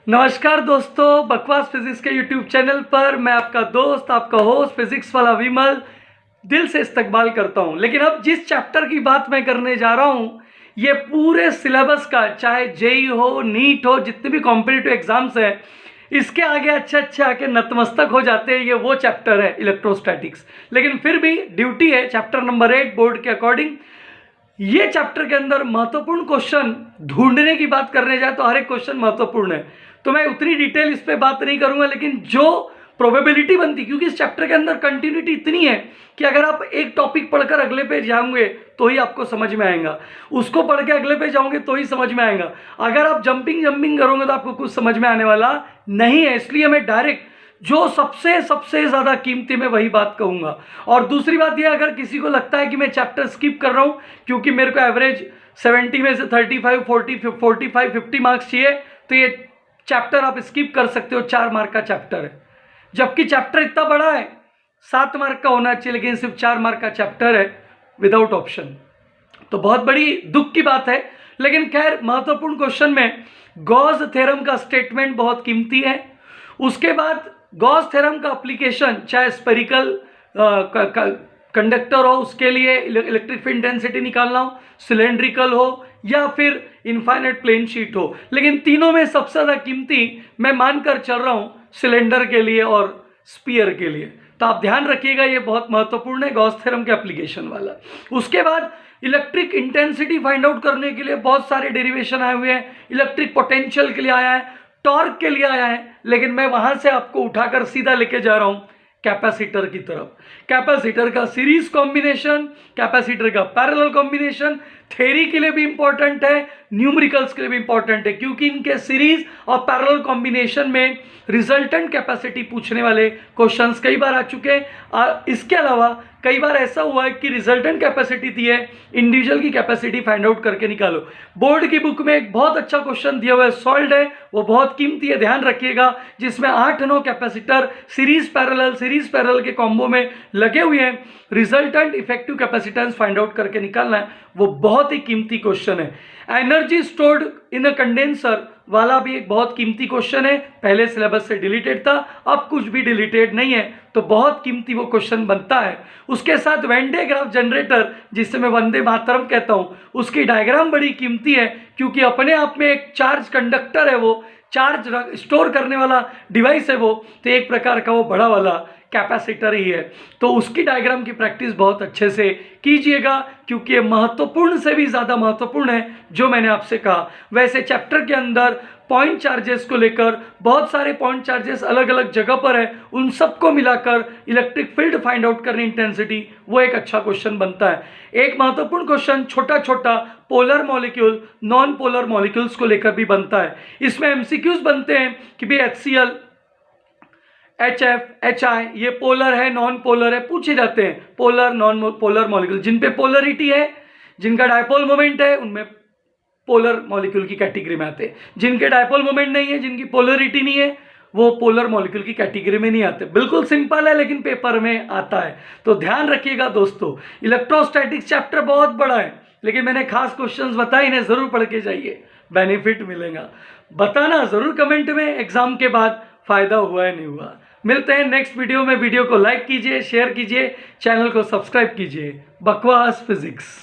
नमस्कार दोस्तों, बकवास फिजिक्स के यूट्यूब चैनल पर मैं आपका दोस्त, आपका होस्ट फिजिक्स वाला विमल दिल से इस्तकबाल करता हूं। लेकिन अब जिस चैप्टर की बात मैं करने जा रहा हूं, ये पूरे सिलेबस का, चाहे जेई हो, नीट हो, जितने भी कॉम्पिटिटिव एग्जाम्स हैं, इसके आगे अच्छे आके नतमस्तक हो जाते हैं। ये वो चैप्टर है इलेक्ट्रोस्टैटिक्स। लेकिन फिर भी ड्यूटी है, चैप्टर नंबर 8 बोर्ड के अकॉर्डिंग ये चैप्टर के अंदर महत्वपूर्ण क्वेश्चन ढूंढने की बात करने जाए तो हर एक क्वेश्चन महत्वपूर्ण है। तो मैं उतनी डिटेल इस पे बात नहीं करूंगा, लेकिन जो प्रोबेबिलिटी बनती, क्योंकि इस चैप्टर के अंदर कंटिन्यूटी इतनी है कि अगर आप एक टॉपिक पढ़कर अगले पे जाओगे तो ही आपको समझ में आएगा, उसको पढ़ के अगले पे जाओगे तो ही समझ में आएगा। अगर आप जंपिंग करोगे तो आपको कुछ समझ में आने वाला नहीं है। इसलिए मैं डायरेक्ट जो सबसे ज़्यादा कीमती मैं वही बात कहूँगा। और दूसरी बात यह, अगर किसी को लगता है कि मैं चैप्टर स्किप कर रहा हूँ क्योंकि मेरे को एवरेज 70 में से 35, 40, 45, 50 मार्क्स चाहिए, तो ये चैप्टर आप स्किप कर सकते हो। 4 मार्क का चैप्टर है, जबकि चैप्टर इतना बड़ा है, 7 मार्क का होना चाहिए, लेकिन सिर्फ 4 मार्क का चैप्टर है विदाउट ऑप्शन। तो बहुत बड़ी दुख की बात है। लेकिन खैर, महत्वपूर्ण क्वेश्चन में गॉस थ्योरम का स्टेटमेंट बहुत कीमती है। उसके बाद गॉस थ्योरम का एप्लीकेशन, चाहे स्पेरिकल कंडक्टर हो, उसके लिए इलेक्ट्रिक फील्ड इंटेंसिटी निकालना हो, सिलेंड्रिकल हो या फिर इनफाइनाइट प्लेन शीट हो, लेकिन तीनों में सबसे ज़्यादा कीमती मैं मानकर चल रहा हूँ सिलेंडर के लिए और स्पीयर के लिए। तो आप ध्यान रखिएगा, ये बहुत महत्वपूर्ण है गॉस थ्योरम के एप्लीकेशन वाला। उसके बाद इलेक्ट्रिक इंटेंसिटी फाइंड आउट करने के लिए बहुत सारे डेरिवेशन आए हुए हैं। इलेक्ट्रिक पोटेंशियल के लिए आया है, टॉर्क के लिए आया है, लेकिन मैं वहां से आपको उठाकर सीधा लेके जा रहा हूं कैपेसिटर की तरफ। कैपेसिटर का सीरीज कॉम्बिनेशन, कैपेसिटर का पैरेलल कॉम्बिनेशन थ्योरी के लिए भी इंपॉर्टेंट है, न्यूमेरिकल्स के लिए भी इंपॉर्टेंट है, क्योंकि इनके सीरीज और पैरेलल कॉम्बिनेशन में रिजल्टेंट कैपेसिटी पूछने वाले क्वेश्चंस कई बार आ चुके हैं। इसके अलावा कई बार ऐसा हुआ है कि रिजल्टेंट कैपेसिटी दी है, इंडिविजुअल की कैपेसिटी फाइंड आउट करके निकालो। बोर्ड की बुक में एक बहुत अच्छा क्वेश्चन दिया हुआ है, सॉल्व्ड है, वो बहुत कीमती है, ध्यान रखिएगा, जिसमें 8-9 कैपेसिटर सीरीज पैरेलल के कॉम्बो में लगे हुए हैं, resultant effective capacitance find out करके निकालना है। वो बहुत ही कीमती क्वेश्चन है। Energy stored in a condenser वाला भी एक बहुत कीमती क्वेश्चन है, पहले सिलेबस से डिलीटेड था, अब कुछ भी डिलीटेड नहीं है, तो बहुत कीमती वो क्वेश्चन बनता है। उसके साथ वेन डे ग्राफ जनरेटर, जिसे मैं वंदे मातरम कहता हूं, उसकी डायग्राम बड़ी कीमती है, क्योंकि अपने आप में एक चार्ज कंडक्टर है, वो चार्ज स्टोर करने वाला डिवाइस है वो, तो एक प्रकार का वो बड़ा वाला कैपेसिटर ही है। तो उसकी डायग्राम की प्रैक्टिस बहुत अच्छे से कीजिएगा, क्योंकि ये महत्वपूर्ण से भी ज़्यादा महत्वपूर्ण है जो मैंने आपसे कहा। वैसे चैप्टर के अंदर पॉइंट चार्जेस को लेकर बहुत सारे पॉइंट चार्जेस अलग अलग जगह पर है, उन सबको मिलाकर इलेक्ट्रिक फील्ड फाइंड आउट करनी इंटेंसिटी, वो एक अच्छा क्वेश्चन बनता है। एक महत्वपूर्ण क्वेश्चन छोटा polar molecule, non polar molecules को लेकर भी बनता है। इसमें एमसीक्यूज बनते हैं कि भाई HCl, HF, HI ये पोलर है, नॉन पोलर है, पूछे जाते हैं। पोलर, नॉन पोलर मॉलिक्यूल जिन पे पोलरिटी है, जिनका डायपोल मोमेंट है, उनमें पोलर मॉलिक्यूल की कैटेगरी में आते हैं। जिनके डायपोल मोमेंट नहीं है, जिनकी पोलरिटी नहीं है, वो पोलर मॉलिक्यूल की कैटेगरी में नहीं आते। बिल्कुल सिंपल है, लेकिन पेपर में आता है, तो ध्यान रखिएगा दोस्तों। इलेक्ट्रोस्टैटिक्स चैप्टर बहुत बड़ा है, लेकिन मैंने खास क्वेश्चंस बताए, इन्हें जरूर पढ़ के जाइए, बेनिफिट मिलेगा। बताना जरूर कमेंट में एग्जाम के बाद फायदा हुआ है नहीं हुआ। मिलते हैं नेक्स्ट वीडियो में। वीडियो को लाइक कीजिए, शेयर कीजिए, चैनल को सब्सक्राइब कीजिए। बकवास फिजिक्स।